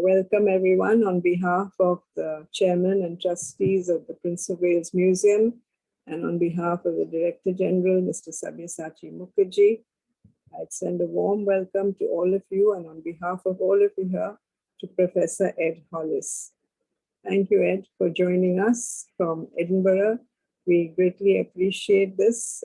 welcome everyone on behalf of the Chairman and Trustees of the Prince of Wales Museum and on behalf of the Director General, Mr. Sabyasachi Mukherjee. I'd send a warm welcome to all of you and on behalf of all of you here to Professor Ed Hollis. Thank you, Ed, for joining us from Edinburgh. We greatly appreciate this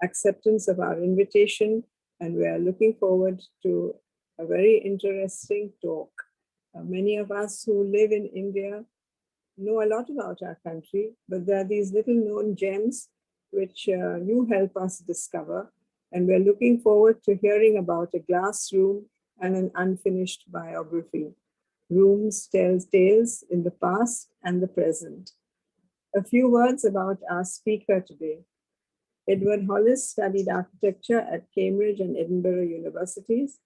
acceptance of our invitation, and we are looking forward to a very interesting talk. Many of us who live in India know a lot about our country, but there are these little known gems which you help us discover. And we're looking forward to hearing about a glass room and an unfinished biography. Rooms tell tales in the past and the present. A few words about our speaker today. Edward Hollis studied architecture at Cambridge and Edinburgh universities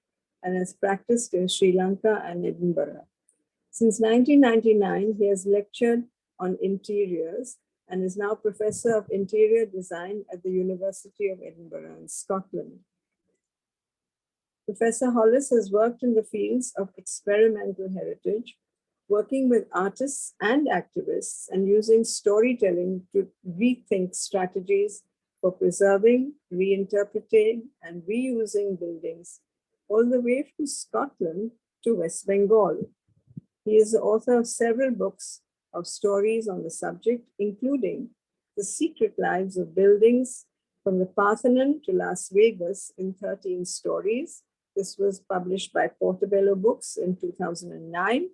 and has practiced in Sri Lanka and Edinburgh. Since 1999, he has lectured on interiors and is now Professor of Interior Design at the University of Edinburgh in Scotland. Professor Hollis has worked in the fields of experimental heritage, working with artists and activists and using storytelling to rethink strategies for preserving, reinterpreting, and reusing buildings, all the way from Scotland to West Bengal. He is the author of several books of stories on the subject, including The Secret Lives of Buildings from the Parthenon to Las Vegas in 13 Stories. This was published by Portobello Books in 2009.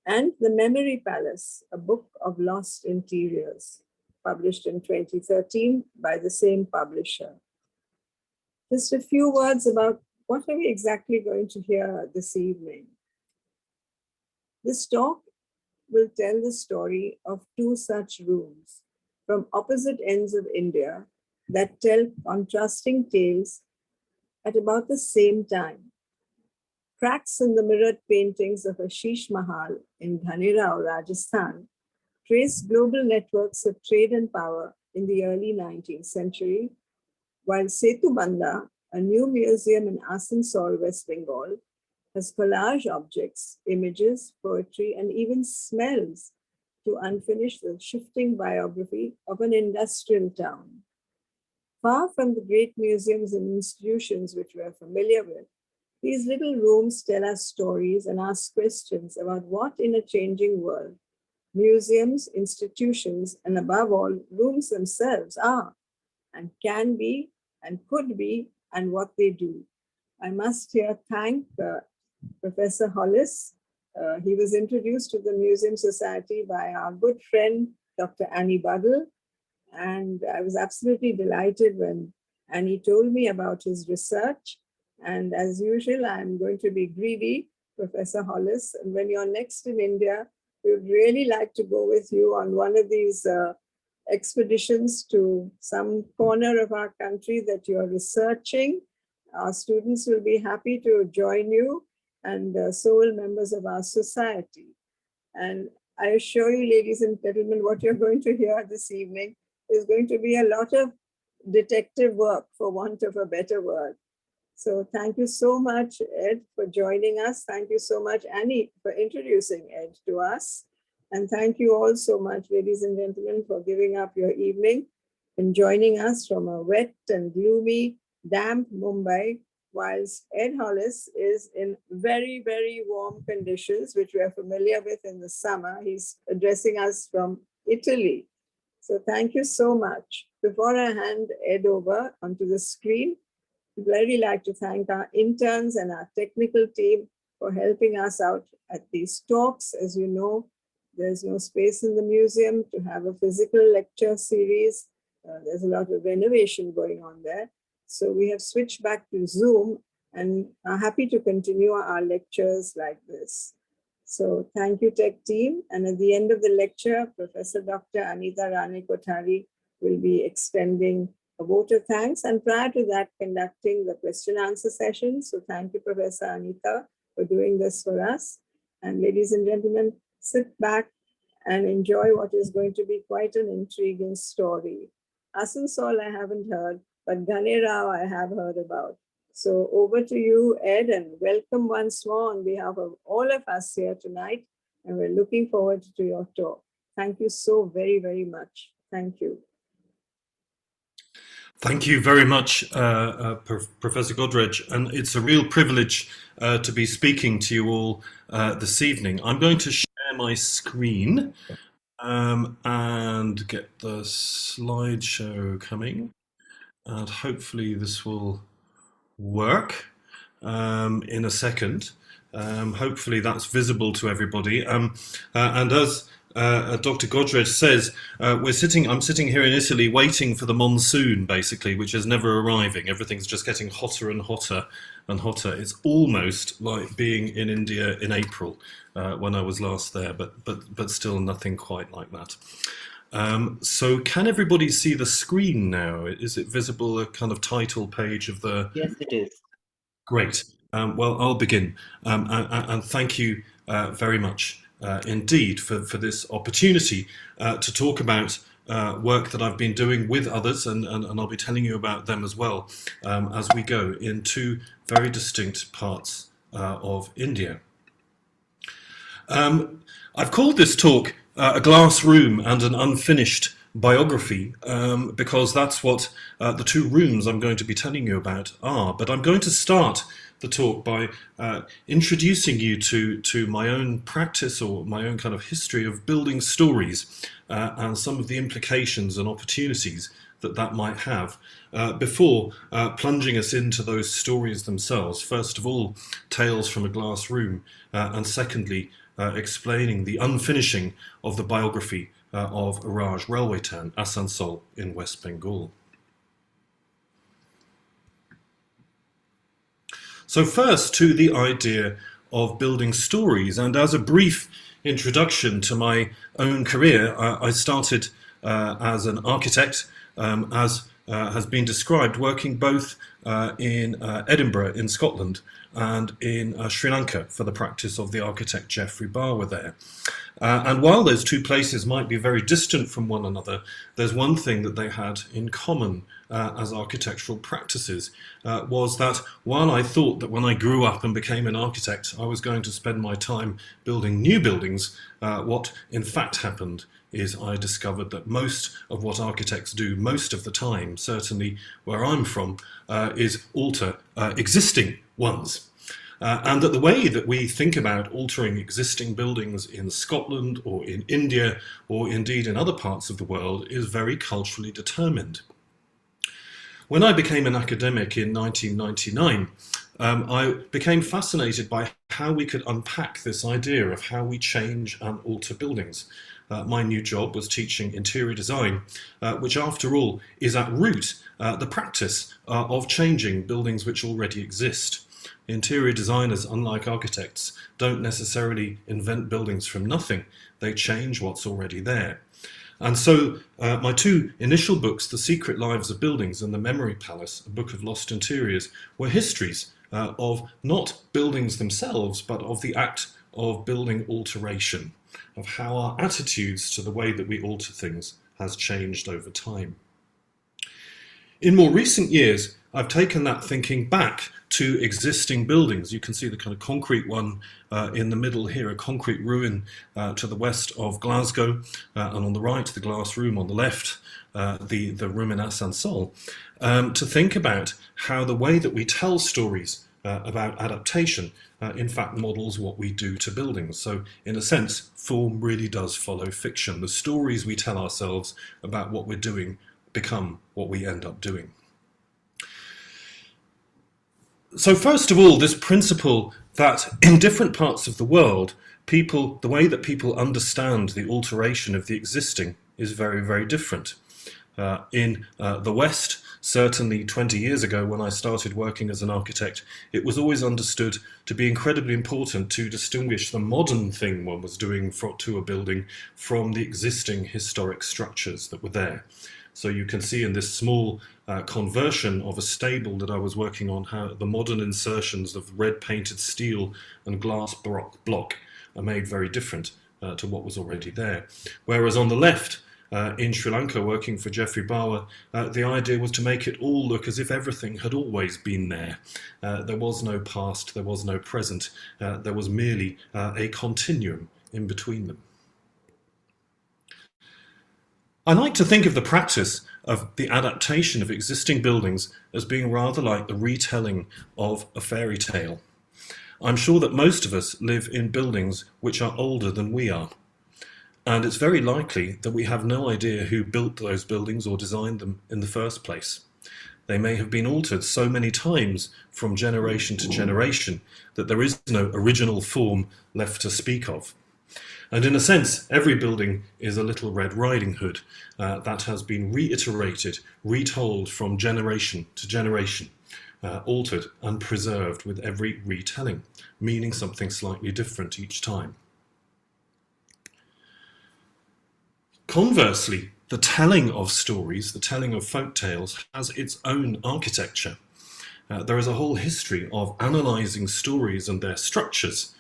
And The Memory Palace, a book of lost interiors, published in 2013 by the same publisher. Just a few words about what are we exactly going to hear this evening. This talk will tell the story of two such rooms from opposite ends of India that tell contrasting tales at about the same time. Cracks in the mirrored paintings of Ashish Mahal in Ghanerao, Rajasthan, trace global networks of trade and power in the early 19th century, while Setubanda, a new museum in Asansol, West Bengal, has collage objects, images, poetry, and even smells to unfinish the shifting biography of an industrial town. Far from the great museums and institutions which we are familiar with, these little rooms tell us stories and ask questions about what in a changing world museums, institutions, and above all, rooms themselves are and can be and could be and what they do. I must here thank Professor Hollis. He was introduced to the Museum Society by our good friend, Dr. Annie Buddle. And I was absolutely delighted when Annie told me about his research. And as usual, I'm going to be greedy, Professor Hollis. And when you're next in India, we would really like to go with you on one of these expeditions to some corner of our country that you're researching. Our students will be happy to join you, and so will members of our society. And I assure you, ladies and gentlemen, what you're going to hear this evening is going to be a lot of detective work, for want of a better word. So thank you so much, Ed, for joining us. Thank you so much, Annie, for introducing Ed to us. And thank you all so much, ladies and gentlemen, for giving up your evening and joining us from a wet and gloomy, damp Mumbai, whilst Ed Hollis is in very, very warm conditions, which we are familiar with in the summer. He's addressing us from Italy. So thank you so much. Before I hand Ed over onto the screen, I'd very like to thank our interns and our technical team for helping us out at these talks. As you know, there's no space in the museum to have a physical lecture series. There's a lot of renovation going on there. So we have switched back to Zoom and are happy to continue our lectures like this. So thank you, tech team. And at the end of the lecture, Professor Dr. Anita Rane Kothari will be extending a vote of thanks, and prior to that, conducting the question answer session. So thank you, Professor Anita, for doing this for us. And ladies and gentlemen, sit back and enjoy what is going to be quite an intriguing story. Asansol I haven't heard, but Ghanerao I have heard about. So over to you, Ed, and welcome once more on behalf of all of us here tonight. And we're looking forward to your talk. Thank you so very, very much. Thank you. Thank you very much, Professor Godrej, and it's a real privilege to be speaking to you all this evening. I'm going to share my screen and get the slideshow coming, and hopefully this will work in a second. Hopefully that's visible to everybody. And as Dr. Godrej says, I'm sitting here in Italy waiting for the monsoon, basically, which is never arriving. Everything's just getting hotter and hotter and hotter. It's almost like being in India in April when I was last there, but still nothing quite like that. So can everybody see the screen now? Is it visible, a kind of title page of the... Yes, it is. Great. Well, I'll begin. And thank you very much indeed for this opportunity to talk about work that I've been doing with others, and I'll be telling you about them as well as we go in two very distinct parts of India. I've called this talk A Glass Room and an Unfinished Biography because that's what the two rooms I'm going to be telling you about are. But I'm going to start the talk by introducing you to my own practice, or my own kind of history of building stories and some of the implications and opportunities that might have before plunging us into those stories themselves. First of all, tales from a glass room, and secondly, explaining the unfinishing of the biography of a Raj railway town, Asansol in West Bengal. So first to the idea of building stories, and as a brief introduction to my own career, I started as an architect, as has been described, working both in Edinburgh in Scotland and in Sri Lanka for the practice of the architect Geoffrey Barwer there. And while those two places might be very distant from one another, there's one thing that they had in common as architectural practices, was that while I thought that when I grew up and became an architect I was going to spend my time building new buildings, what in fact happened is I discovered that most of what architects do most of the time, certainly where I'm from, is alter existing ones. And that the way that we think about altering existing buildings in Scotland or in India or indeed in other parts of the world is very culturally determined. When I became an academic in 1999, I became fascinated by how we could unpack this idea of how we change and alter buildings. My new job was teaching interior design, which after all is at root the practice of changing buildings which already exist. Interior designers, unlike architects, don't necessarily invent buildings from nothing. They change what's already there. And so my two initial books, The Secret Lives of Buildings and The Memory Palace, a book of lost interiors, were histories of not buildings themselves, but of the act of building alteration, of how our attitudes to the way that we alter things has changed over time. In more recent years, I've taken that thinking back to existing buildings. You can see the kind of concrete one in the middle here, a concrete ruin to the west of Glasgow, and on the right, the glass room, on the left, the room in Asansol, to think about how the way that we tell stories about adaptation in fact models what we do to buildings. So in a sense, form really does follow fiction. The stories we tell ourselves about what we're doing become what we end up doing. So first of all, this principle that in different parts of the world, the way that people understand the alteration of the existing is very, very different. In the West, certainly 20 years ago when I started working as an architect, it was always understood to be incredibly important to distinguish the modern thing one was doing to a building from the existing historic structures that were there. So you can see in this small conversion of a stable that I was working on how the modern insertions of red painted steel and glass block are made very different to what was already there. Whereas on the left, in Sri Lanka working for Geoffrey Bawa, the idea was to make it all look as if everything had always been there. There was no past, there was no present, there was merely a continuum in between them. I like to think of the practice of the adaptation of existing buildings as being rather like the retelling of a fairy tale. I'm sure that most of us live in buildings which are older than we are. And it's very likely that we have no idea who built those buildings or designed them in the first place. They may have been altered so many times from generation to generation that there is no original form left to speak of. And in a sense, every building is a little Red Riding Hood that has been reiterated, retold from generation to generation, altered and preserved with every retelling, meaning something slightly different each time. Conversely, the telling of stories, the telling of folk tales, has its own architecture. There is a whole history of analysing stories and their structures,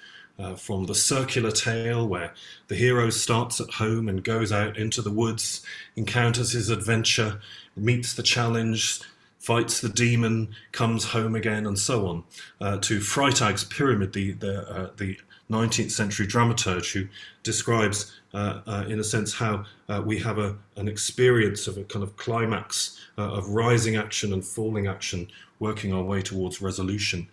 from the circular tale where the hero starts at home and goes out into the woods, encounters his adventure, meets the challenge, fights the demon, comes home again, and so on, to Freytag's Pyramid, the 19th century dramaturge who describes, in a sense, how we have an experience of a kind of climax of rising action and falling action, working our way towards resolution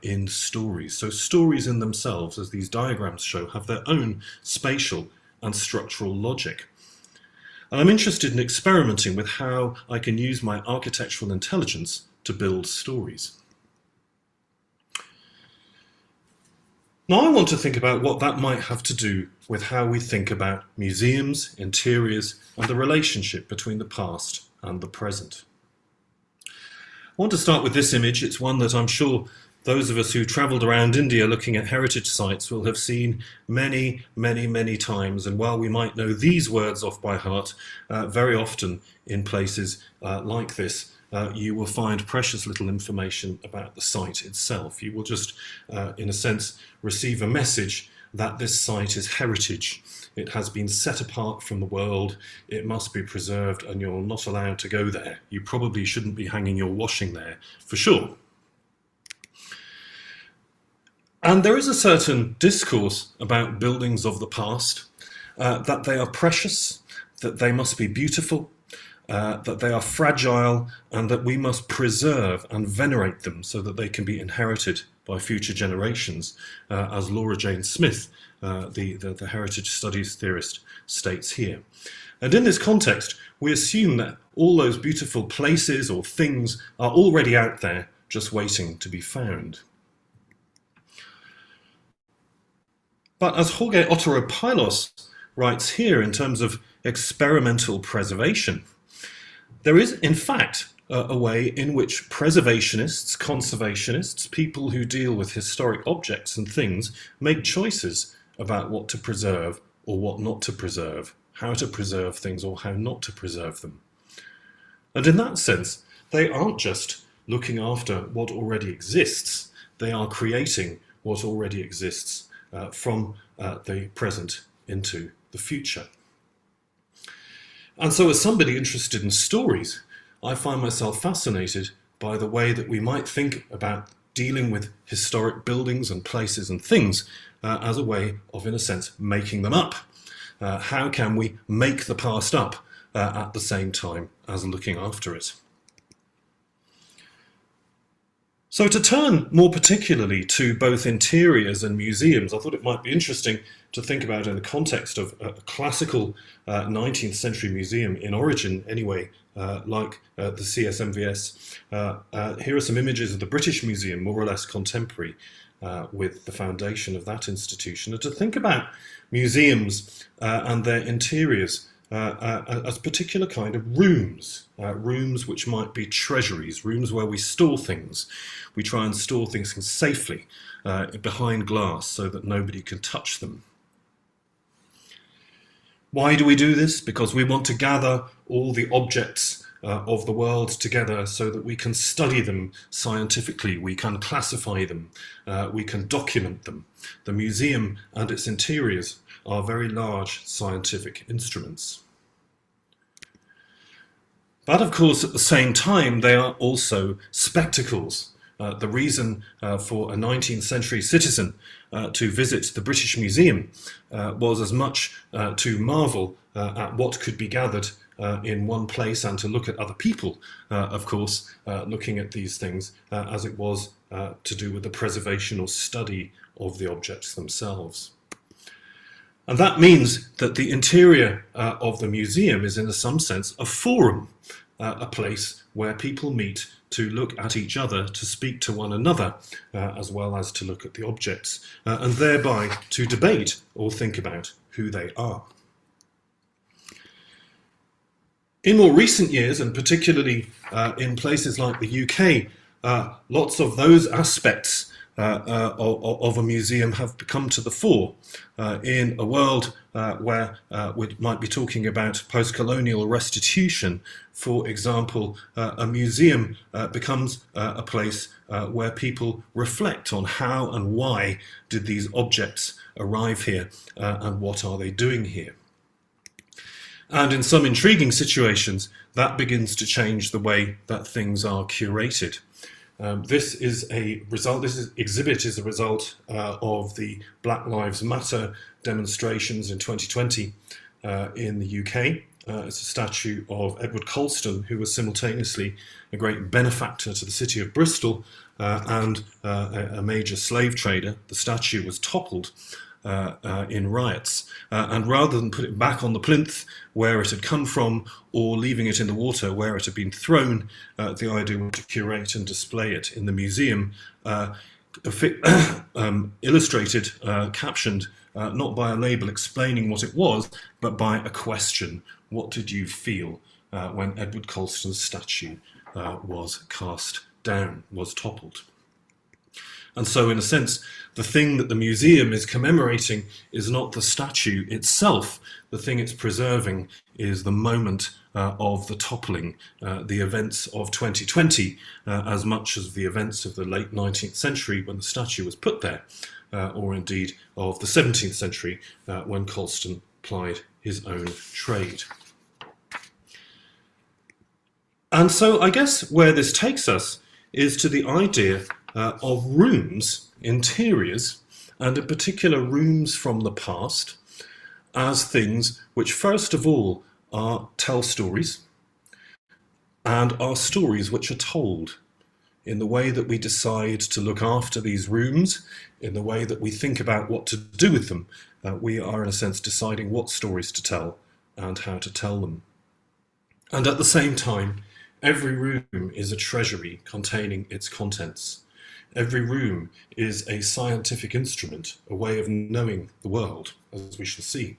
in stories. So stories in themselves, as these diagrams show, have their own spatial and structural logic. And I'm interested in experimenting with how I can use my architectural intelligence to build stories. Now I want to think about what that might have to do with how we think about museums, interiors, and the relationship between the past and the present. I want to start with this image. It's one that I'm sure those of us who travelled around India looking at heritage sites will have seen many, many, many times. And while we might know these words off by heart, very often in places like this, you will find precious little information about the site itself. You will just, in a sense, receive a message that this site is heritage. It has been set apart from the world, it must be preserved, and you're not allowed to go there. You probably shouldn't be hanging your washing there, for sure. And there is a certain discourse about buildings of the past, that they are precious, that they must be beautiful, that they are fragile, and that we must preserve and venerate them so that they can be inherited by future generations, as Laura Jane Smith, the heritage studies theorist, states here. And in this context, we assume that all those beautiful places or things are already out there, just waiting to be found. But as Jorge Otero-Pylos writes here in terms of experimental preservation, there is, in fact, a way in which preservationists, conservationists, people who deal with historic objects and things make choices about what to preserve or what not to preserve, how to preserve things or how not to preserve them. And in that sense, they aren't just looking after what already exists, they are creating what already exists from the present into the future. And so as somebody interested in stories, I find myself fascinated by the way that we might think about dealing with historic buildings and places and things as a way of, in a sense, making them up. How can we make the past up at the same time as looking after it? So to turn more particularly to both interiors and museums, I thought it might be interesting to think about in the context of a classical 19th century museum, in origin anyway, like the CSMVS. Here are some images of the British Museum, more or less contemporary with the foundation of that institution, and to think about museums and their interiors as particular kind of rooms, rooms which might be treasuries, rooms where we store things. We try and store things safely behind glass so that nobody can touch them. Why do we do this? Because we want to gather all the objects of the world together so that we can study them scientifically, we can classify them, we can document them. The museum and its interiors are very large scientific instruments. But of course, at the same time, they are also spectacles. The reason for a 19th century citizen to visit the British Museum was as much to marvel at what could be gathered in one place and to look at other people, of course, looking at these things, as it was to do with the preservation or study of the objects themselves. And that means that the interior of the museum is, in some sense, a forum, a place where people meet to look at each other, to speak to one another, as well as to look at the objects, and thereby to debate or think about who they are. In more recent years, and particularly in places like the UK, lots of those aspects of a museum have come to the fore in a world where we might be talking about post-colonial restitution. For example, a museum becomes a place where people reflect on how and why did these objects arrive here and what are they doing here. And in some intriguing situations, that begins to change the way that things are curated. This exhibit is a result of the Black Lives Matter demonstrations in 2020 in the UK. It's a statue of Edward Colston, who was simultaneously a great benefactor to the city of Bristol and a major slave trader. The statue was toppled in riots, and rather than put it back on the plinth where it had come from or leaving it in the water where it had been thrown, the idea was to curate and display it in the museum, illustrated, captioned, not by a label explaining what it was, but by a question. What did you feel when Edward Colston's statue was cast down, was toppled? And so, in a sense, the thing that the museum is commemorating is not the statue itself. The thing it's preserving is the moment of the toppling, the events of 2020, as much as the events of the late 19th century when the statue was put there, or indeed of the 17th century when Colston plied his own trade. And so I guess where this takes us is to the idea of rooms, interiors, and in particular rooms from the past, as things which first of all tell stories, and are stories which are told in the way that we decide to look after these rooms, in the way that we think about what to do with them. We are, in a sense, deciding what stories to tell and how to tell them. And at the same time, every room is a treasury containing its contents. Every room is a scientific instrument, a way of knowing the world, as we shall see.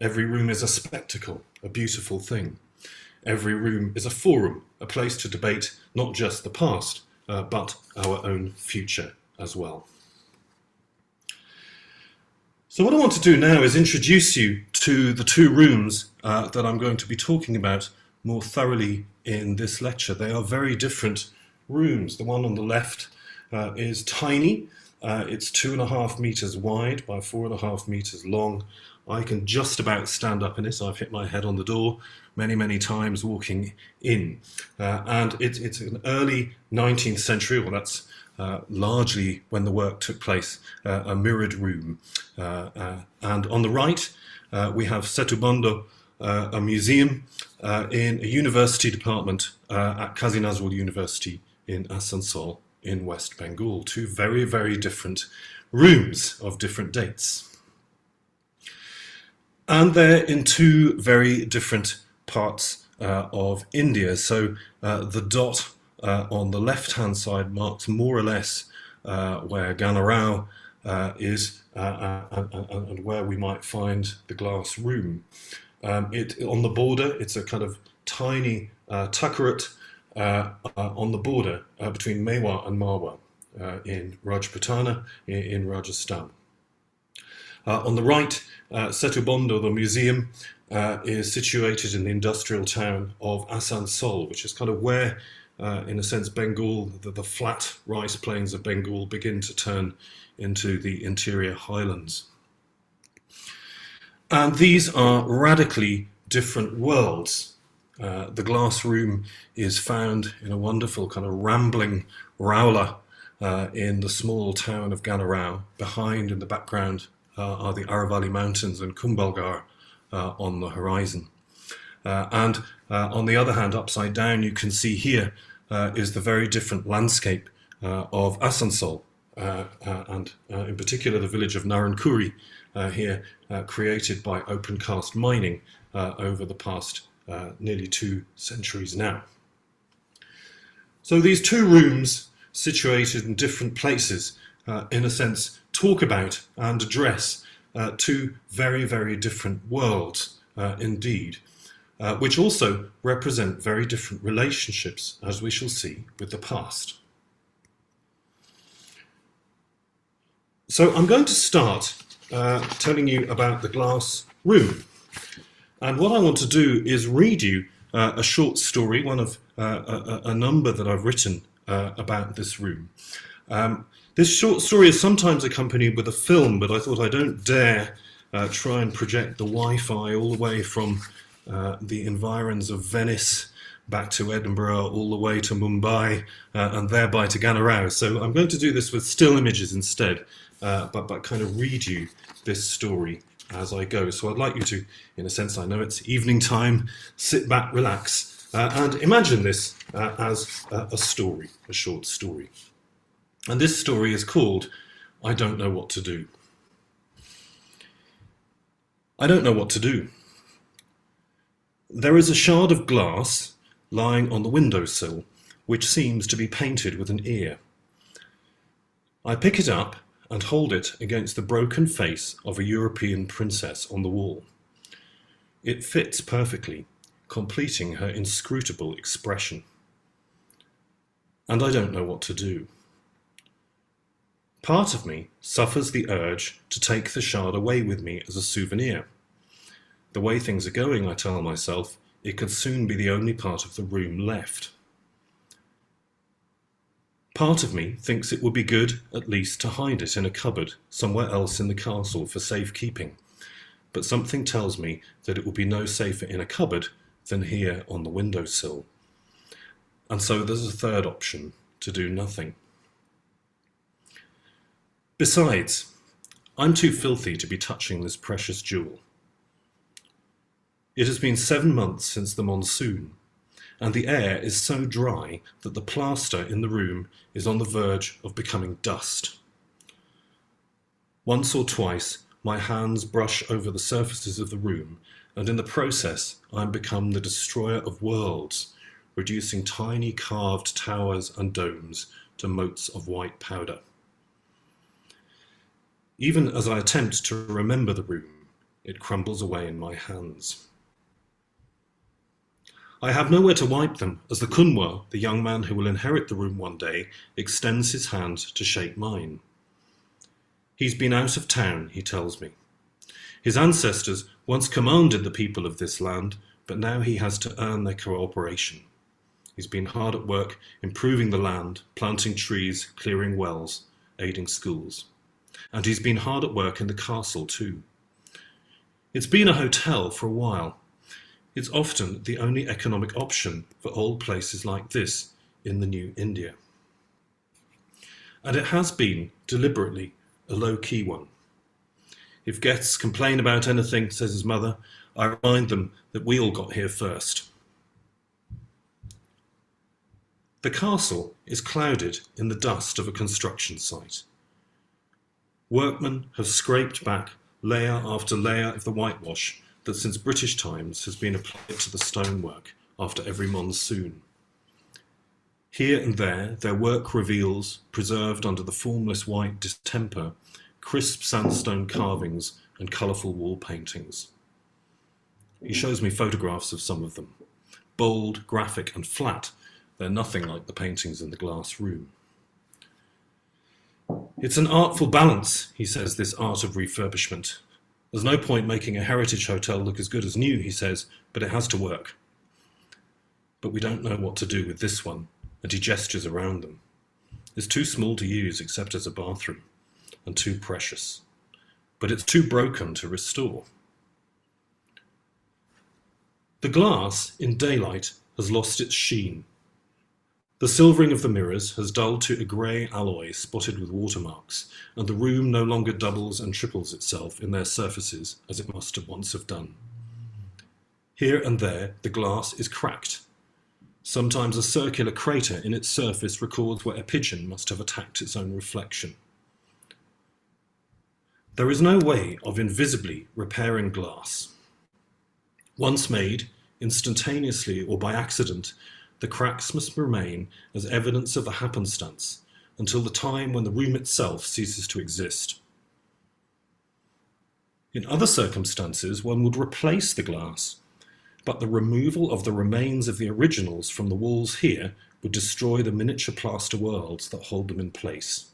Every room is a spectacle, a beautiful thing. Every room is a forum, a place to debate not just the past, but our own future as well. So what I want to do now is introduce you to the two rooms that I'm going to be talking about more thoroughly in this lecture. They are very different rooms. The one on the left is tiny. It's 2.5 meters wide by 4.5 meters long. I can just about stand up in it. I've hit my head on the door many times walking in. And it's an early 19th century, well, that's largely when the work took place, a mirrored room. And on the right, we have Setubondo, a museum in a university department at Kazi Nazrul University in Asansol in West Bengal. Two very different rooms of different dates. And they're in two very different parts of India. So the dot on the left-hand side marks more or less where Ghanerao is and where we might find the glass room. On the border, it's a kind of tiny tuckerate on the border between Mewar and Marwar in Rajputana in Rajasthan. On the right, Setubondo, the museum, is situated in the industrial town of Asansol, which is kind of where, in a sense, Bengal, the flat rice plains of Bengal begin to turn into the interior highlands. And these are radically different worlds. The glass room is found in a wonderful kind of rambling rowler in the small town of Ghanerao. Behind, in the background, are the Aravalli Mountains and Kumbhalgarh on the horizon. And on the other hand, upside down, you can see here is the very different landscape of Asansol, and in particular the village of Narankuri here, created by open cast mining over the past nearly 2 centuries now. So these 2 rooms, situated in different places, in a sense, talk about and address 2 very, very different worlds indeed, which also represent very different relationships, as we shall see, with the past. So I'm going to start telling you about the glass room. And what I want to do is read you a short story, one of a number that I've written about this room. This short story is sometimes accompanied with a film, but I thought I don't dare try and project the Wi-Fi all the way from the environs of Venice back to Edinburgh, all the way to Mumbai, and thereby to Ghanerao. So I'm going to do this with still images instead, but kind of read you this story as I go. So I'd like you to, in a sense, I know it's evening time, sit back, relax, and imagine this as a story, a short story. And this story is called I Don't Know What to Do. I don't know what to do. There is a shard of glass lying on the windowsill, which seems to be painted with an ear. I pick it up and hold it against the broken face of a European princess on the wall. It fits perfectly, completing her inscrutable expression. And I don't know what to do. Part of me suffers the urge to take the shard away with me as a souvenir. The way things are going, I tell myself, it could soon be the only part of the room left. Part of me thinks it would be good, at least, to hide it in a cupboard somewhere else in the castle for safekeeping, but something tells me that it will be no safer in a cupboard than here on the windowsill. And so there's a third option, to do nothing. Besides, I'm too filthy to be touching this precious jewel. It has been 7 months since the monsoon, and the air is so dry that the plaster in the room is on the verge of becoming dust. Once or twice, my hands brush over the surfaces of the room, and in the process, I am become the destroyer of worlds, reducing tiny carved towers and domes to motes of white powder. Even as I attempt to remember the room, it crumbles away in my hands. I have nowhere to wipe them, as the Kunwa, the young man who will inherit the room one day, extends his hand to shake mine. He's been out of town, he tells me. His ancestors once commanded the people of this land, but now he has to earn their cooperation. He's been hard at work improving the land, planting trees, clearing wells, aiding schools. And he's been hard at work in the castle too. It's been a hotel for a while. It's often the only economic option for old places like this in the new India. And it has been, deliberately, a low-key one. If guests complain about anything, says his mother, I remind them that we all got here first. The castle is clouded in the dust of a construction site. Workmen have scraped back layer after layer of the whitewash that since British times has been applied to the stonework after every monsoon. Here and there, their work reveals, preserved under the formless white distemper, crisp sandstone carvings and colourful wall paintings. He shows me photographs of some of them. Bold, graphic and flat, they're nothing like the paintings in the glass room. It's an artful balance, he says, this art of refurbishment. There's no point making a heritage hotel look as good as new, he says, but it has to work. But we don't know what to do with this one, and he gestures around them. It's too small to use except as a bathroom, and too precious. But it's too broken to restore. The glass in daylight has lost its sheen. The silvering of the mirrors has dulled to a grey alloy spotted with watermarks, and the room no longer doubles and triples itself in their surfaces as it must once have done. Here and there the glass is cracked. Sometimes a circular crater in its surface records where a pigeon must have attacked its own reflection. There is no way of invisibly repairing glass. Once made, instantaneously or by accident, the cracks must remain as evidence of the happenstance until the time when the room itself ceases to exist. In other circumstances, one would replace the glass, but the removal of the remains of the originals from the walls here would destroy the miniature plaster worlds that hold them in place.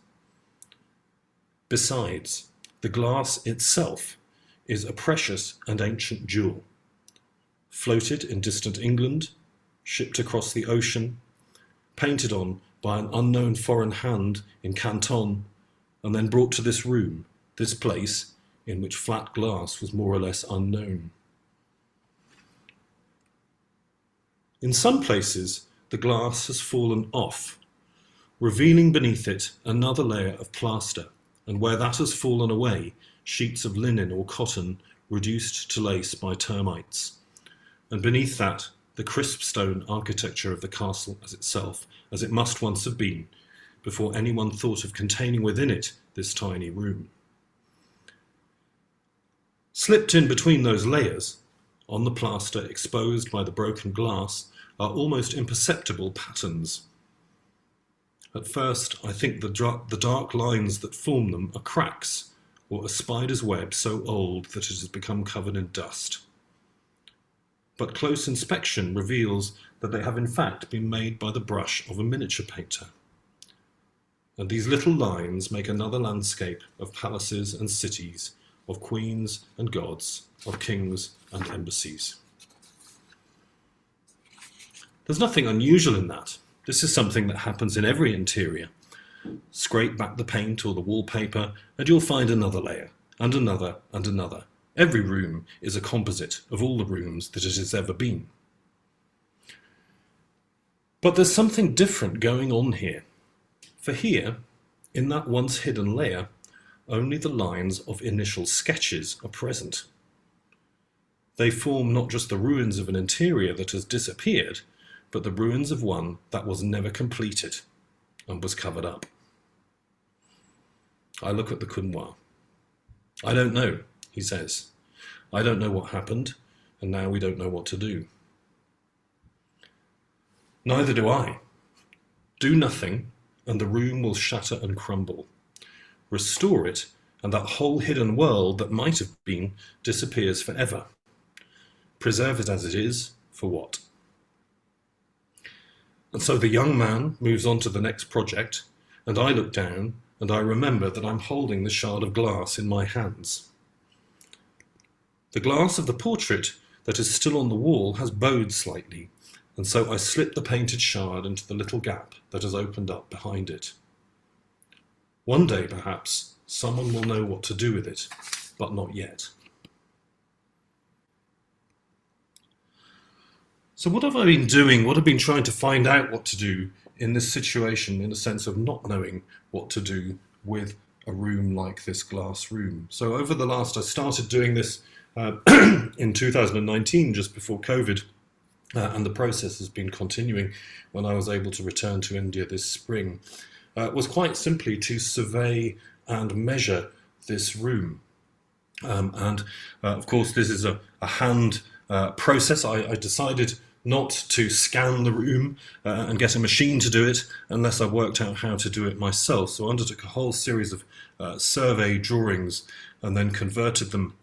Besides, the glass itself is a precious and ancient jewel, floated in distant England, shipped across the ocean, painted on by an unknown foreign hand in Canton, and then brought to this room, this place in which flat glass was more or less unknown. In some places, the glass has fallen off, revealing beneath it another layer of plaster, and where that has fallen away, sheets of linen or cotton reduced to lace by termites, and beneath that, the crisp stone architecture of the castle as itself, as it must once have been, before anyone thought of containing within it this tiny room. Slipped in between those layers, on the plaster exposed by the broken glass, are almost imperceptible patterns. At first, I think the dark lines that form them are cracks, or a spider's web so old that it has become covered in dust. But close inspection reveals that they have in fact been made by the brush of a miniature painter. And these little lines make another landscape of palaces and cities, of queens and gods, of kings and embassies. There's nothing unusual in that. This is something that happens in every interior. Scrape back the paint or the wallpaper and you'll find another layer, and another and another. Every room is a composite of all the rooms that it has ever been. But there's something different going on here. For here, in that once hidden layer, only the lines of initial sketches are present. They form not just the ruins of an interior that has disappeared, but the ruins of one that was never completed and was covered up. I look at the couloir. I don't know, he says. I don't know what happened, and now we don't know what to do. Neither do I. Do nothing, and the room will shatter and crumble. Restore it, and that whole hidden world that might have been disappears forever. Preserve it as it is, for what? And so the young man moves on to the next project, and I look down, and I remember that I'm holding the shard of glass in my hands. The glass of the portrait that is still on the wall has bowed slightly, and so I slip the painted shard into the little gap that has opened up behind it. One day, perhaps, someone will know what to do with it, but not yet. So what have I been doing? What have I been trying to find out what to do in this situation, in a sense of not knowing what to do with a room like this glass room? So over the last, I started doing this in 2019, just before COVID, and the process has been continuing when I was able to return to India this spring, was quite simply to survey and measure this room. Of course, this is a hand process. I decided not to scan the room and get a machine to do it unless I worked out how to do it myself. So I undertook a whole series of survey drawings and then converted them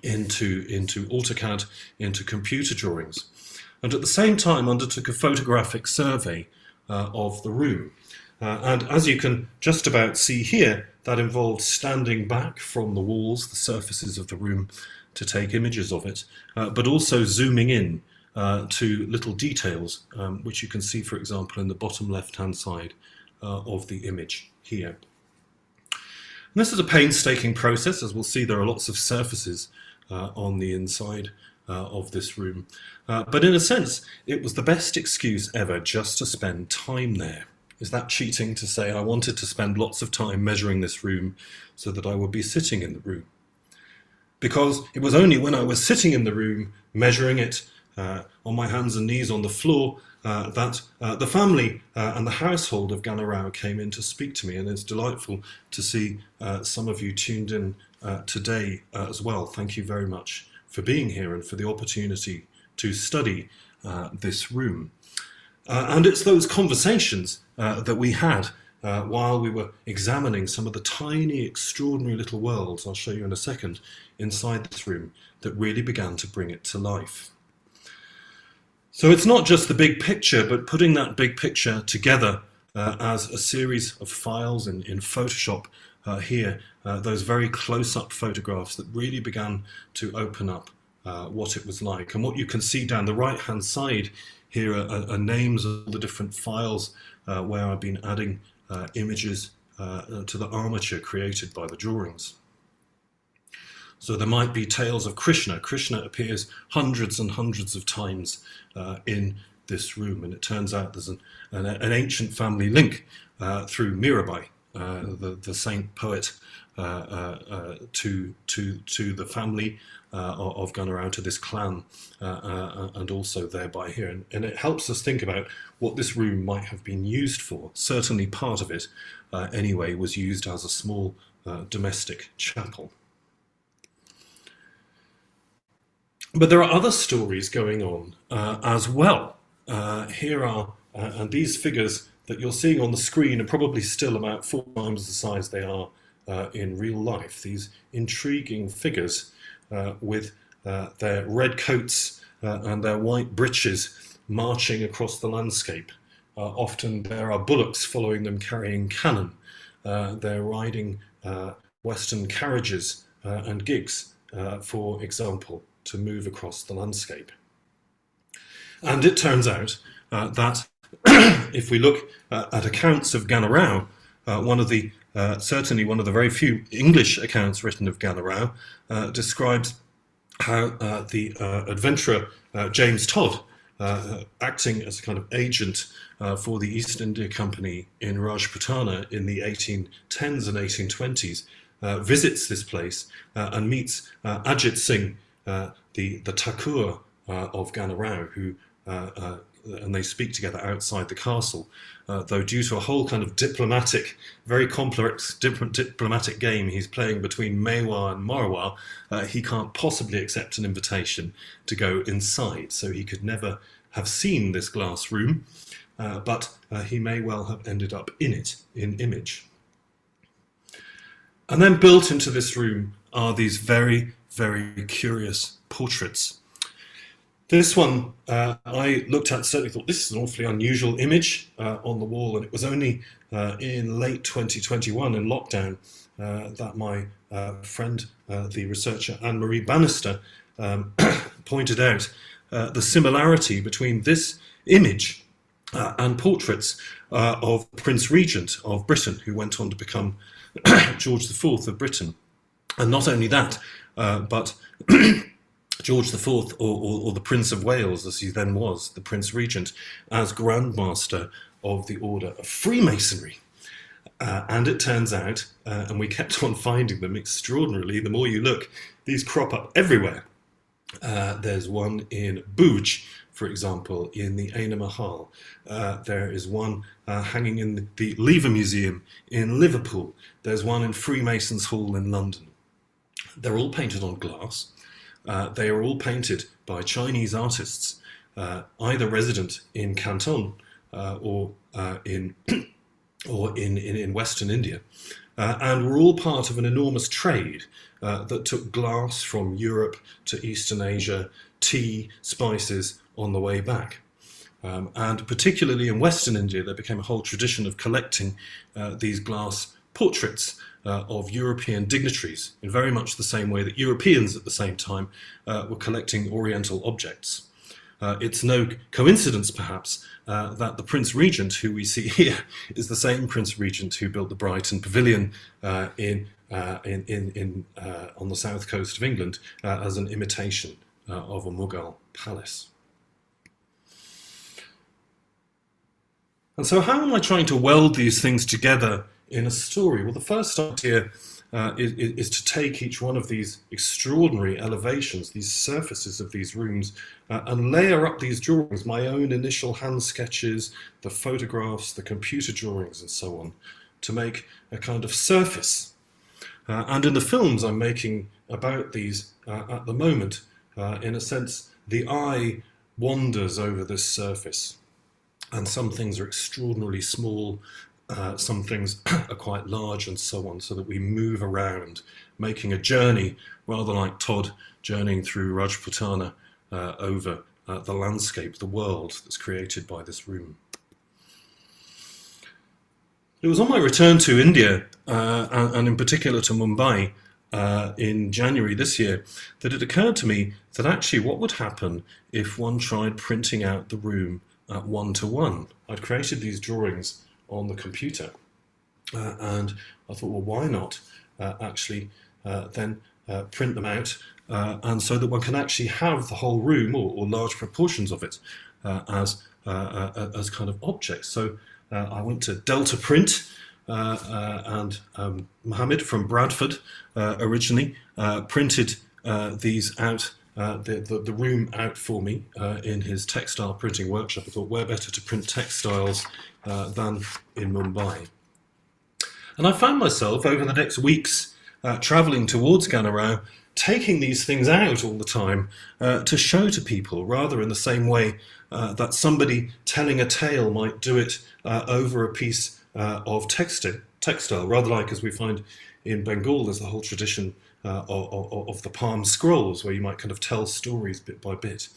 into AutoCAD, into computer drawings. And at the same time undertook a photographic survey of the room. And as you can just about see here, that involved standing back from the walls, the surfaces of the room, to take images of it, but also zooming in to little details, which you can see, for example, in the bottom left-hand side of the image here. And this is a painstaking process. As we'll see, there are lots of surfaces on the inside of this room. But in a sense, it was the best excuse ever just to spend time there. Is that cheating to say I wanted to spend lots of time measuring this room so that I would be sitting in the room? Because it was only when I was sitting in the room, measuring it on my hands and knees on the floor, that the family and the household of Ghanerao came in to speak to me. And it's delightful to see some of you tuned in today as well. Thank you very much for being here and for the opportunity to study this room. And it's those conversations that we had while we were examining some of the tiny, extraordinary little worlds, I'll show you in a second, inside this room, that really began to bring it to life. So it's not just the big picture, but putting that big picture together as a series of files in Photoshop here, those very close-up photographs that really began to open up what it was like. And what you can see down the right-hand side here are names of the different files where I've been adding images to the armature created by the drawings. So there might be tales of Krishna. Krishna appears hundreds and hundreds of times in this room, and it turns out there's an ancient family link through Mirabai, the saint poet, to the family of Ghanerao, to this clan, and also thereby here. And it helps us think about what this room might have been used for. Certainly part of it, anyway, was used as a small domestic chapel. But there are other stories going on as well. Here are, and these figures that you're seeing on the screen are probably still about 4 times the size they are in real life. These intriguing figures with their red coats and their white breeches marching across the landscape. Often there are bullocks following them carrying cannon. They're riding Western carriages and gigs, for example, to move across the landscape. And it turns out that if we look at accounts of Ghanerao, certainly one of the very few English accounts written of Ghanerao describes how the adventurer James Todd, acting as a kind of agent for the East India Company in Rajputana in the 1810s and 1820s, visits this place and meets Ajit Singh, the Thakur of Ghanerao, who and they speak together outside the castle, though due to a whole kind of very complex diplomatic game he's playing between Mewar and Marwar, he can't possibly accept an invitation to go inside, so he could never have seen this glass room, but he may well have ended up in it, in image. And then built into this room are these very, very curious portraits. This one I looked at, certainly thought this is an awfully unusual image on the wall, and it was only in late 2021 in lockdown that my friend, the researcher Anne-Marie Bannister, pointed out the similarity between this image and portraits of Prince Regent of Britain, who went on to become George IV of Britain. And not only that, but George IV, or the Prince of Wales, as he then was, the Prince Regent, as Grand Master of the Order of Freemasonry. And it turns out, and we kept on finding them extraordinarily, the more you look, these crop up everywhere. There's one in Bhuj, for example, in the Aina Mahal. There is one hanging in the Lever Museum in Liverpool. There's one in Freemasons Hall in London. They're all painted on glass. They are all painted by Chinese artists, either resident in Canton or in Western India, and were all part of an enormous trade that took glass from Europe to Eastern Asia, tea, spices on the way back. And particularly in Western India, there became a whole tradition of collecting these glass portraits of European dignitaries in very much the same way that Europeans at the same time were collecting Oriental objects. It's no coincidence, perhaps, that the Prince Regent, who we see here, is the same Prince Regent who built the Brighton Pavilion on the south coast of England as an imitation of a Mughal palace. And so how am I trying to weld these things together in a story? Well, the first idea is to take each one of these extraordinary elevations, these surfaces of these rooms, and layer up these drawings, my own initial hand sketches, the photographs, the computer drawings, and so on, to make a kind of surface. And in the films I'm making about these at the moment, in a sense, the eye wanders over this surface. And some things are extraordinarily small, some things are quite large, and so on, so that we move around, making a journey, rather like Todd journeying through Rajputana over the landscape, the world that's created by this room. It was on my return to India, and in particular to Mumbai, in January this year, that it occurred to me that actually what would happen if one tried printing out the room one-to-one. I'd created these drawings on the computer, and I thought, well, why not actually then print them out, and so that one can actually have the whole room, or large proportions of it, as kind of objects. So I went to Delta Print, and Mohammed from Bradford originally printed these out, the room out for me in his textile printing workshop. I thought, where better to print textiles than in Mumbai. And I found myself over the next weeks travelling towards Ghanerao, taking these things out all the time to show to people, rather in the same way that somebody telling a tale might do it over a piece of textile, rather like as we find in Bengal. There's the whole tradition of the palm scrolls, where you might kind of tell stories bit by bit.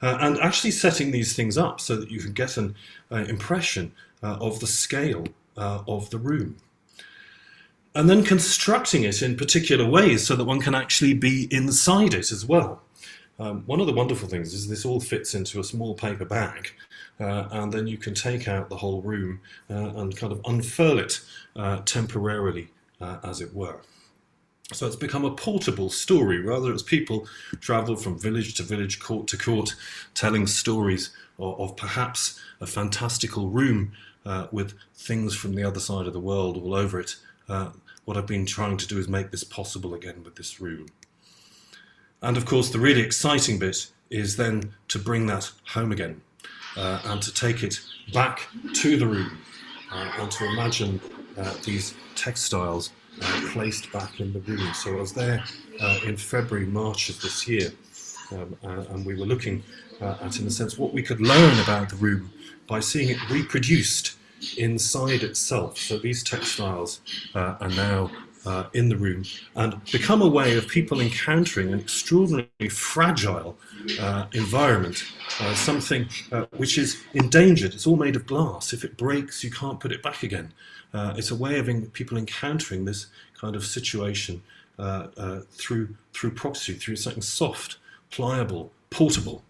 And actually setting these things up so that you can get an impression of the scale of the room. And then constructing it in particular ways so that one can actually be inside it as well. One of the wonderful things is this all fits into a small paper bag, and then you can take out the whole room and kind of unfurl it temporarily, as it were. So it's become a portable story, rather as people travel from village to village, court to court, telling stories of perhaps a fantastical room with things from the other side of the world all over it. What I've been trying to do is make this possible again with this room. And of course, the really exciting bit is then to bring that home again and to take it back to the room and to imagine these textiles placed back in the room. So I was there in February, March of this year, and we were looking at, in a sense, what we could learn about the room by seeing it reproduced inside itself. So these textiles are now in the room and become a way of people encountering an extraordinarily fragile environment, something which is endangered. It's all made of glass. If it breaks, you can't put it back again. It's a way of people encountering this kind of situation through proxy, through something soft, pliable, portable,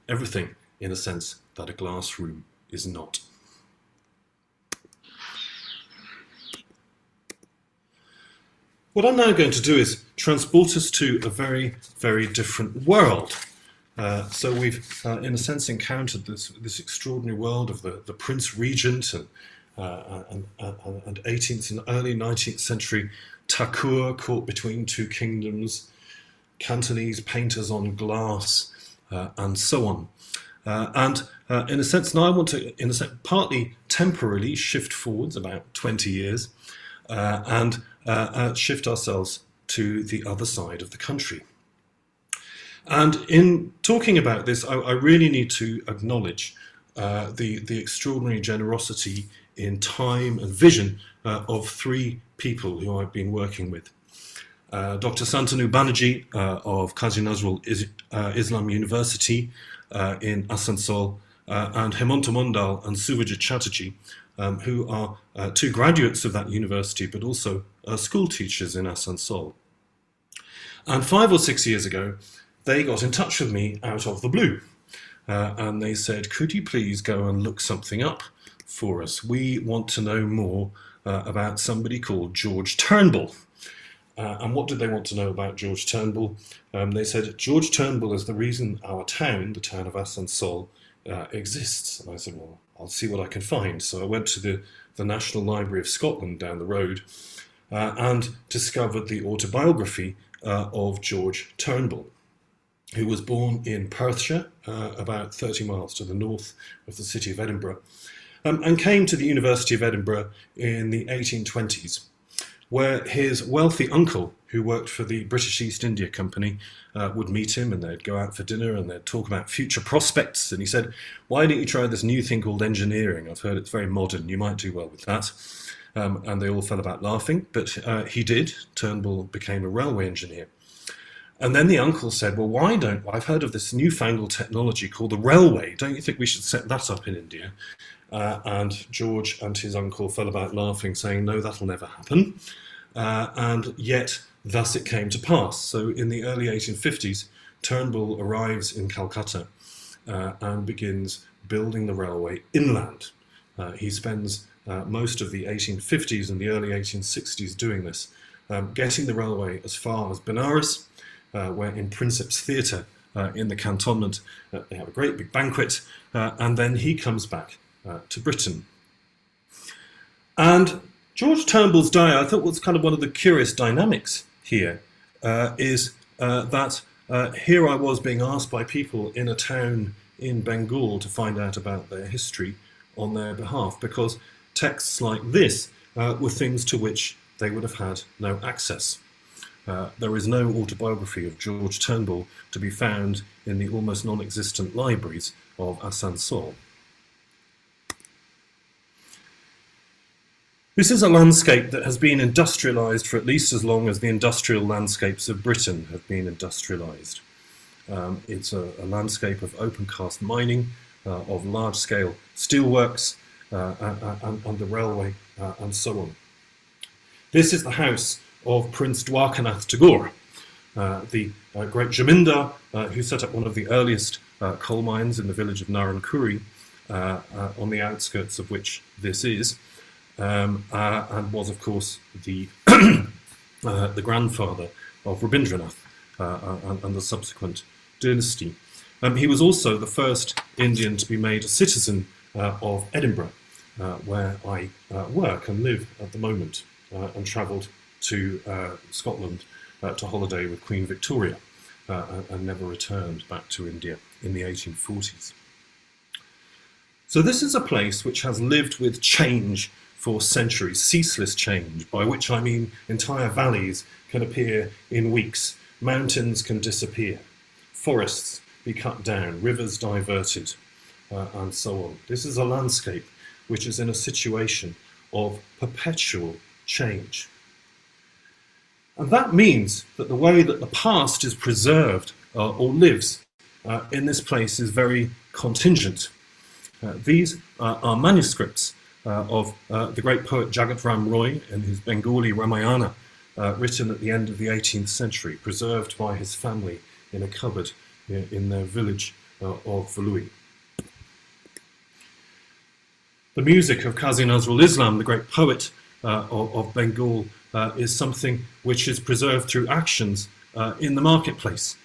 everything in a sense that a glass room is not. What I'm now going to do is transport us to a very, very different world. So we've, in a sense, encountered this extraordinary world of the Prince Regent and 18th and early 19th century Thakur caught between two kingdoms, Cantonese painters on glass, and so on. And in a sense, now I want to, in a sense, partly temporarily shift forwards about 20 years and shift ourselves to the other side of the country. And in talking about this, I really need to acknowledge the extraordinary generosity in time and vision of three people who I've been working with. Dr. Santanu Banerjee of Qazi Nazrul Islam University in Asansol, and Hemanta Mondal and Suvajit Chatterjee, who are two graduates of that university, but also school teachers in Asansol. And 5 or 6 years ago, they got in touch with me out of the blue. And they said, could you please go and look something up for us? We want to know more about somebody called George Turnbull. And what did they want to know about George Turnbull? They said, George Turnbull is the reason our town, the town of Asansol, exists. And I said, well, I'll see what I can find. So I went to the National Library of Scotland down the road and discovered the autobiography of George Turnbull, who was born in Perthshire, about 30 miles to the north of the city of Edinburgh, and came to the University of Edinburgh in the 1820s, where his wealthy uncle, who worked for the British East India Company, would meet him, and they'd go out for dinner and they'd talk about future prospects. And he said, why don't you try this new thing called engineering? I've heard it's very modern, you might do well with that. And they all fell about laughing, but he did. Turnbull became a railway engineer. And then the uncle said, well, I've heard of this newfangled technology called the railway. Don't you think we should set that up in India? And George and his uncle fell about laughing, saying, no, that'll never happen. And yet, thus it came to pass. So in the early 1850s, Turnbull arrives in Calcutta and begins building the railway inland. He spends most of the 1850s and the early 1860s doing this, getting the railway as far as Benares, where in Princeps Theatre in the cantonment they have a great big banquet, and then he comes back to Britain. And George Turnbull's diary, I thought was kind of one of the curious dynamics here, is that here I was being asked by people in a town in Bengal to find out about their history on their behalf, because texts like this were things to which they would have had no access. There is no autobiography of George Turnbull to be found in the almost non-existent libraries of Asansol. This is a landscape that has been industrialised for at least as long as the industrial landscapes of Britain have been industrialised. It's a landscape of open-cast mining, of large-scale steelworks, and the railway, and so on. This is the house of Prince Dwarkanath Tagore, the great Jamindar who set up one of the earliest coal mines in the village of Narayankuri, on the outskirts of which this is, and was, of course, the the grandfather of Rabindranath and the subsequent dynasty. He was also the first Indian to be made a citizen of Edinburgh, where I work and live at the moment, and travelled to Scotland to holiday with Queen Victoria, and never returned back to India in the 1840s. So this is a place which has lived with change for centuries, ceaseless change, by which I mean entire valleys can appear in weeks, mountains can disappear, forests be cut down, rivers diverted, and so on. This is a landscape which is in a situation of perpetual change. And that means that the way that the past is preserved or lives in this place is very contingent. These are manuscripts of the great poet Jagatram Roy in his Bengali Ramayana, written at the end of the 18th century, preserved by his family in a cupboard in their village of Valui. The music of Qazi Nazrul Islam, the great poet of Bengal, is something which is preserved through actions in the marketplace.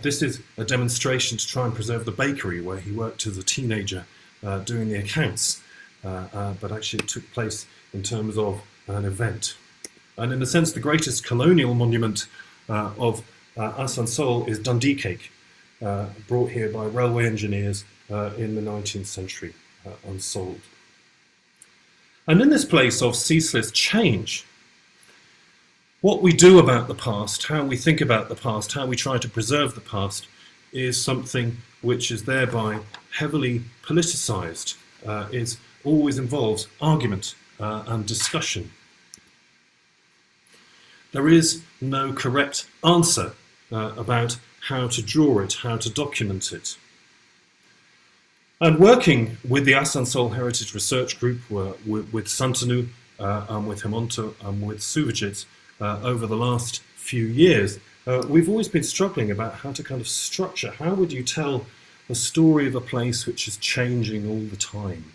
This is a demonstration to try and preserve the bakery where he worked as a teenager doing the accounts, but actually it took place in terms of an event. And in a sense, the greatest colonial monument of Asansol is Dundee cake, brought here by railway engineers in the 19th century and sold. And in this place of ceaseless change, what we do about the past, how we think about the past, how we try to preserve the past, is something which is thereby heavily politicized. It always involves argument and discussion. There is no correct answer about how to draw it, how to document it. And working with the Asansol Heritage Research Group, with Santanu, and with Hemonto, and with Suvajit, over the last few years, we've always been struggling about how to kind of structure, how would you tell the story of a place which is changing all the time?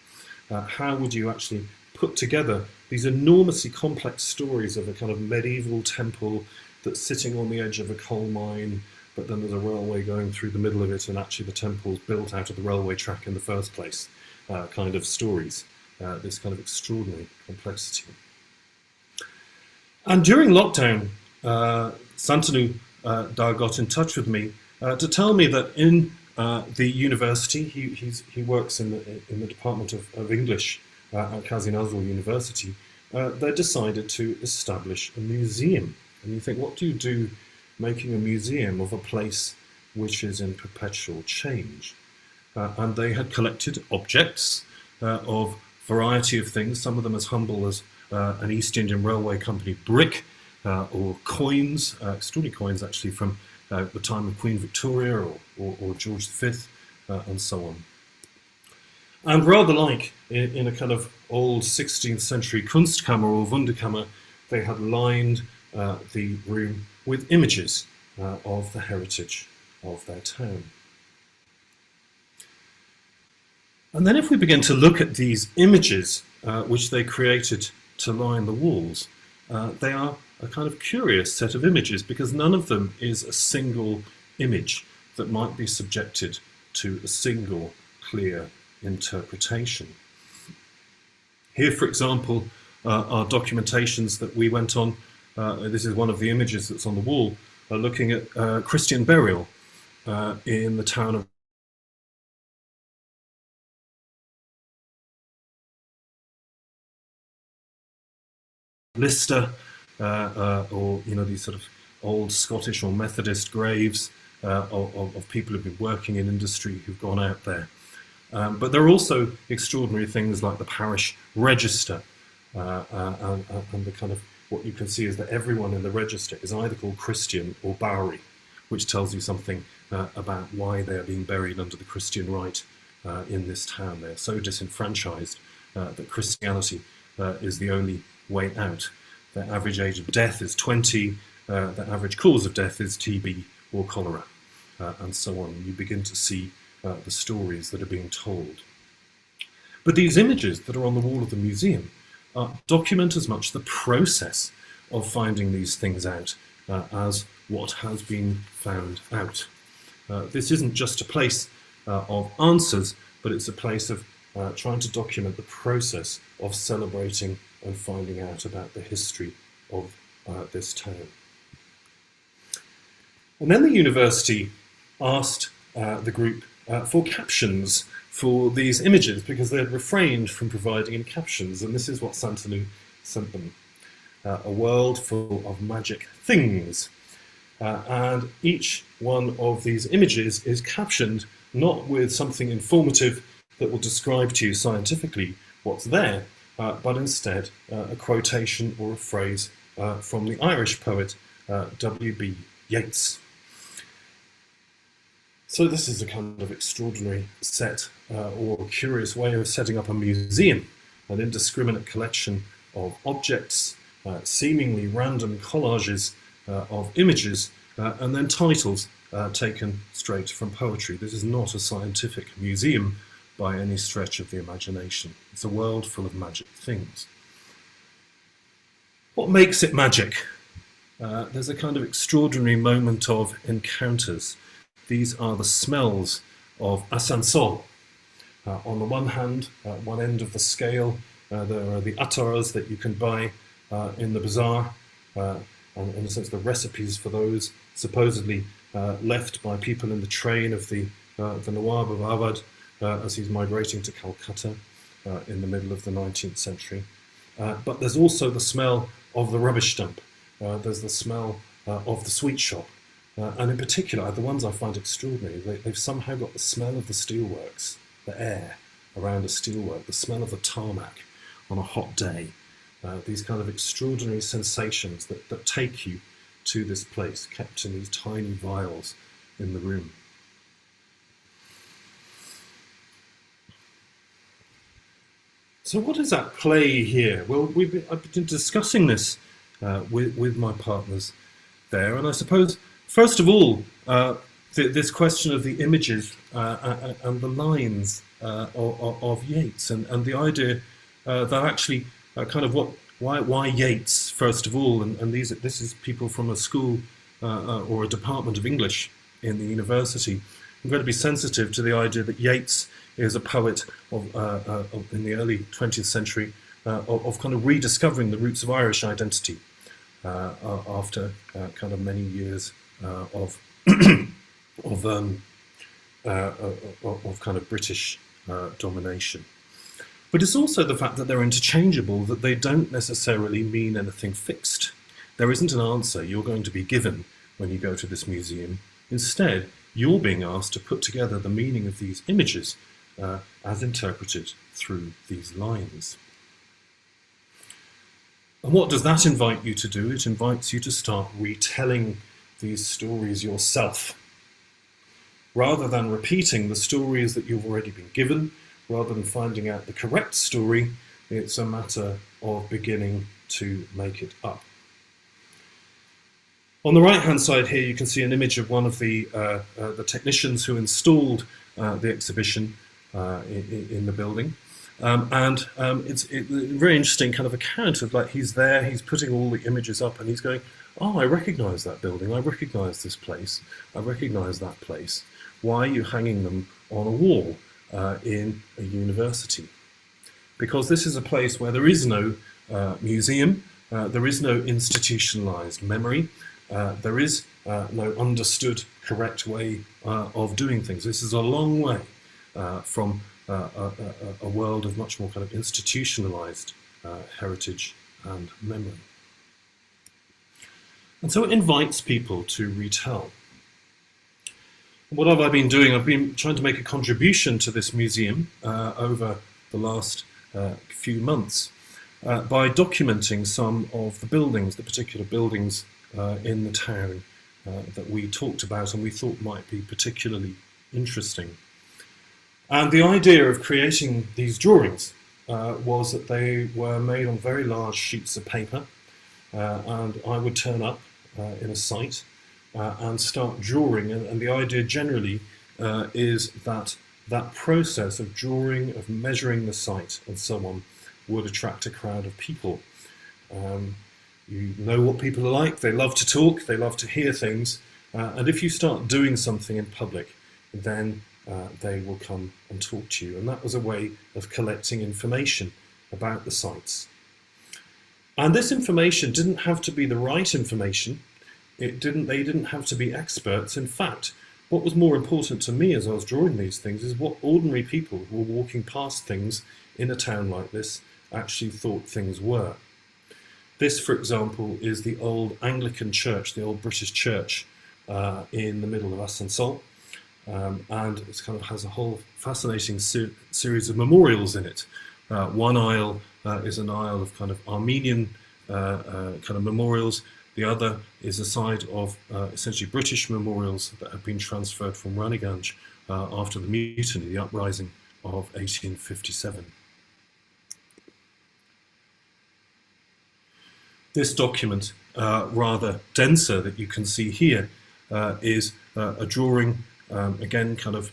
How would you actually put together these enormously complex stories of a kind of medieval temple that's sitting on the edge of a coal mine, but then there's a railway going through the middle of it, and actually the temple's built out of the railway track in the first place, kind of stories, this kind of extraordinary complexity. And during lockdown, Santanu got in touch with me to tell me that in the university, he works in the Department of English at Asansol University, they decided to establish a museum. And you think, what do you do making a museum of a place which is in perpetual change? And they had collected objects of variety of things, some of them as humble as an East Indian Railway Company brick, or coins, extraordinary coins actually from the time of Queen Victoria or George V, and so on. And rather like in a kind of old 16th century Kunstkammer or Wunderkammer, they had lined the room with images of the heritage of their town. And then if we begin to look at these images which they created to line the walls, they are a kind of curious set of images, because none of them is a single image that might be subjected to a single clear interpretation. Here, for example, are documentations that we went on. This is one of the images that's on the wall, looking at Christian burial in the town of Lister, or these sort of old Scottish or Methodist graves of people who've been working in industry who've gone out there. But there are also extraordinary things like the parish register, and the kind of what you can see is that everyone in the register is either called Christian or Bowery, which tells you something about why they are being buried under the Christian rite in this town. They are so disenfranchised that Christianity is the only way out. Their average age of death is 20, their average cause of death is TB or cholera, and so on. You begin to see the stories that are being told. But these images that are on the wall of the museum document as much the process of finding these things out as what has been found out. This isn't just a place of answers, but it's a place of trying to document the process of celebrating and finding out about the history of this town. And then the university asked the group for captions for these images, because they had refrained from providing any captions, and this is what Santanu sent them. A world full of magic things. And each one of these images is captioned not with something informative that will describe to you scientifically what's there, but instead a quotation or a phrase from the Irish poet W.B. Yeats. So this is a kind of extraordinary set or a curious way of setting up a museum, an indiscriminate collection of objects, seemingly random collages of images, and then titles taken straight from poetry. This is not a scientific museum by any stretch of the imagination. It's a world full of magic things. What makes it magic? There's a kind of extraordinary moment of encounters. These are the smells of Asansol. On the one hand, at one end of the scale, there are the attars that you can buy in the bazaar, and in a sense the recipes for those supposedly left by people in the train of the Nawab of Awadh as he's migrating to Calcutta in the middle of the 19th century. But there's also the smell of the rubbish dump. There's the smell of the sweet shop. And in particular, the ones I find extraordinary, they've somehow got the smell of the steelworks, the air around a steelwork, the smell of the tarmac on a hot day. These kind of extraordinary sensations that take you to this place, kept in these tiny vials in the room. So what is at play here? Well, I've been discussing this with my partners there, and I suppose, first of all, this question of the images and the lines of Yeats, and the idea that actually kind of why Yeats first of all, and this is people from a school or a department of English in the university. I'm going to be sensitive to the idea that Yeats is a poet in the early 20th century of kind of rediscovering the roots of Irish identity after kind of many years of kind of British domination. But it's also the fact that they're interchangeable, that they don't necessarily mean anything fixed. There isn't an answer you're going to be given when you go to this museum. Instead, you're being asked to put together the meaning of these images as interpreted through these lines. And what does that invite you to do? It invites you to start retelling these stories yourself. Rather than repeating the stories that you've already been given, rather than finding out the correct story, it's a matter of beginning to make it up. On the right-hand side here, you can see an image of one of the technicians who installed the exhibition in the building. It's a very interesting kind of account of, like, he's there, he's putting all the images up, and he's going, oh, I recognise that building, I recognise this place, I recognise that place. Why are you hanging them on a wall in a university? Because this is a place where there is no museum, there is no institutionalised memory, there is no understood correct way of doing things. This is a long way from a world of much more kind of institutionalised heritage and memory. And so it invites people to retell. What have I been doing? I've been trying to make a contribution to this museum over the last few months by documenting some of the buildings, the particular buildings in the town that we talked about and we thought might be particularly interesting. And the idea of creating these drawings was that they were made on very large sheets of paper, and I would turn up in a site and start drawing, and the idea generally is that that process of drawing, of measuring the site and so on, would attract a crowd of people. You know what people are like, they love to talk, they love to hear things, and if you start doing something in public, then they will come and talk to you. And that was a way of collecting information about the sites. And this information didn't have to be the right information. They didn't have to be experts. In fact, what was more important to me as I was drawing these things is what ordinary people who were walking past things in a town like this actually thought things were. This, for example, is the old Anglican church, the old British church in the middle of Asansol. And it kind of has a whole fascinating series of memorials in it. One aisle is an aisle of kind of Armenian kind of memorials. The other is a side of essentially British memorials that have been transferred from Raniganj after the mutiny, the uprising of 1857. This document, rather denser, that you can see here, is a drawing, again, kind of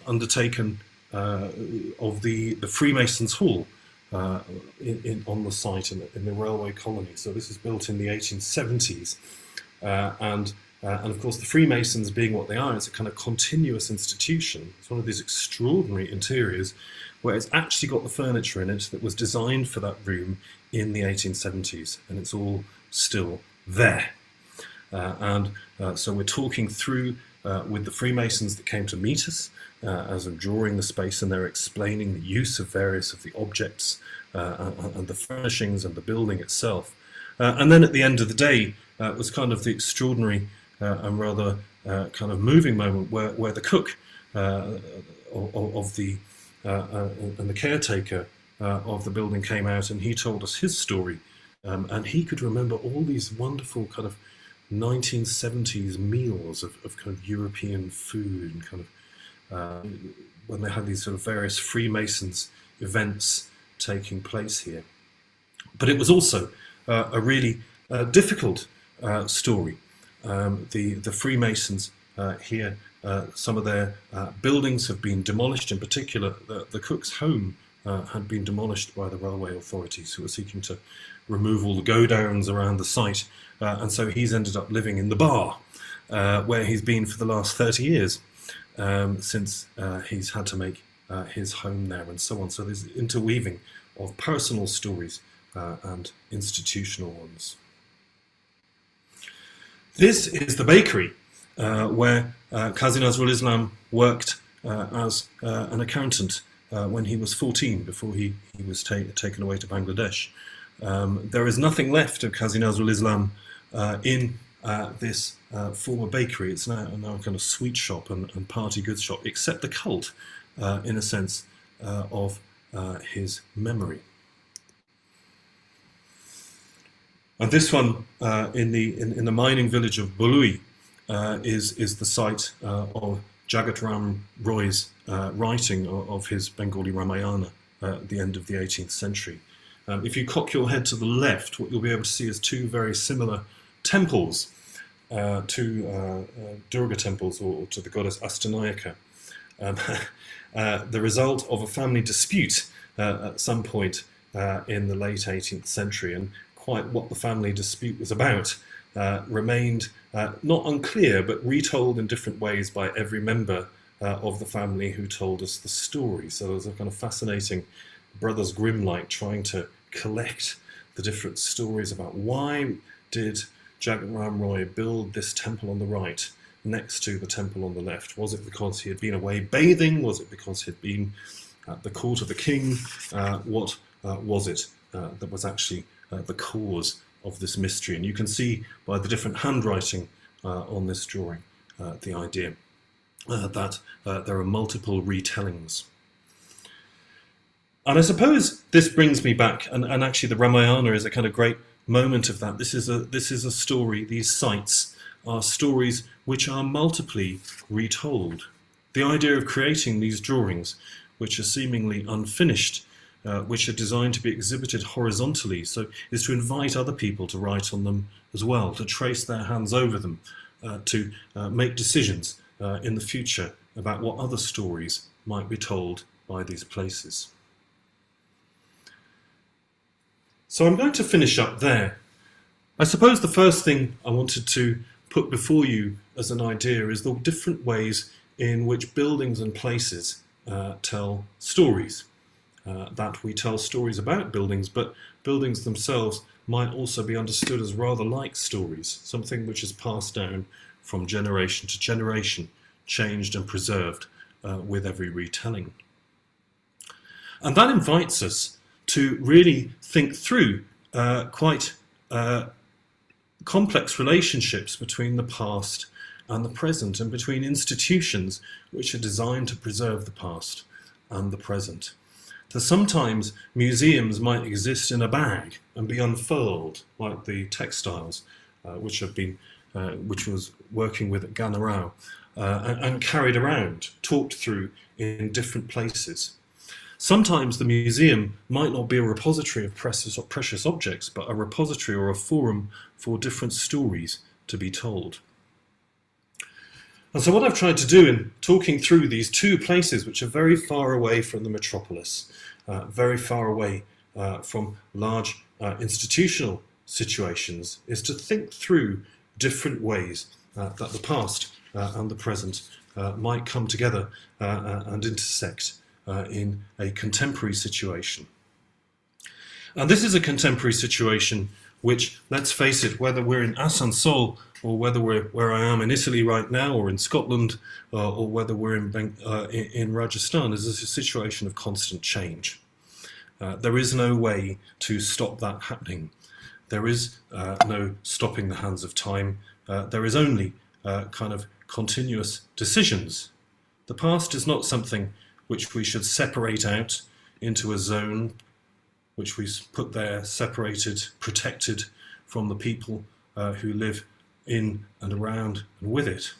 undertaken of the Freemasons' Hall on the site in the railway colony. So this is built in the 1870s, and of course the Freemasons, being what they are, it's a kind of continuous institution. It's one of these extraordinary interiors where it's actually got the furniture in it that was designed for that room in the 1870s, and it's all still there. So we're talking through with the Freemasons that came to meet us as I'm drawing the space, and they're explaining the use of various of the objects and the furnishings and the building itself. And then at the end of the day, it was kind of the extraordinary and rather kind of moving moment where the cook of the and the caretaker of the building came out, and he told us his story, and he could remember all these wonderful kind of 1970s meals of kind of European food, and kind of when they had these sort of various Freemasons events taking place here. But it was also a really difficult story. The Freemasons here, some of their buildings have been demolished, in particular the cook's home had been demolished by the railway authorities, who were seeking to remove all the go-downs around the site. And so he's ended up living in the bar, where he's been for the last 30 years, since he's had to make his home there, and so on. So there's interweaving of personal stories and institutional ones. This is the bakery where Qazi Nazrul Islam worked as an accountant when he was 14, before he was taken away to Bangladesh. There is nothing left of Qazi Nazrul Islam in this former bakery. It's now a kind of sweet shop and party goods shop, except the cult, in a sense, of his memory. And this one in the mining village of Bolui is the site of Jagatram Roy's writing of his Bengali Ramayana at the end of the 18th century. If you cock your head to the left, what you'll be able to see is two very similar temples, two Durga temples, or to the goddess Astanayaka. The result of a family dispute at some point in the late 18th century, and quite what the family dispute was about remained not unclear, but retold in different ways by every member of the family who told us the story. So there's a kind of fascinating Brothers Grimm-like trying to collect the different stories about why did Jagatram Roy build this temple on the right next to the temple on the left. Was it because he had been away bathing? Was it because he had been at the court of the king? What was it that was actually the cause of this mystery? And you can see by the different handwriting on this drawing the idea that there are multiple retellings. And I suppose this brings me back, and actually the Ramayana is a kind of great moment of that. This is a story. These sites are stories which are multiply retold. The idea of creating these drawings, which are seemingly unfinished, which are designed to be exhibited horizontally, so is to invite other people to write on them as well, to trace their hands over them, to make decisions in the future about what other stories might be told by these places. So I'm going to finish up there. I suppose the first thing I wanted to put before you as an idea is the different ways in which buildings and places tell stories. That we tell stories about buildings, but buildings themselves might also be understood as rather like stories, something which is passed down from generation to generation, changed and preserved with every retelling. And that invites us to really think through quite complex relationships between the past and the present, and between institutions which are designed to preserve the past and the present. So sometimes museums might exist in a bag and be unfurled, like the textiles which was working with at Ghanerao, and carried around, talked through in different places. Sometimes the museum might not be a repository of precious objects, but a repository or a forum for different stories to be told. And so what I've tried to do in talking through these two places which are very far away from the metropolis, very far away from large institutional situations, is to think through different ways that the past and the present might come together and intersect in a contemporary situation. And this is a contemporary situation which, let's face it, whether we're in Asansol or whether we're where I am in Italy right now, or in Scotland, or whether we're in Rajasthan, is a situation of constant change. There is no way to stop that happening. There is no stopping the hands of time. There is only kind of continuous decisions. The past is not something which we should separate out into a zone, which we put there, separated, protected from the people who live in and around and with it.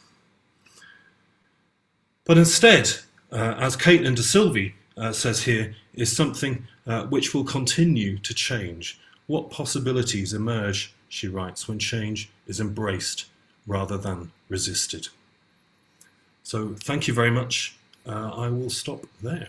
But instead, as Caitlin de Silvi says here, is something which will continue to change. What possibilities emerge, she writes, when change is embraced rather than resisted. So thank you very much. I will stop there.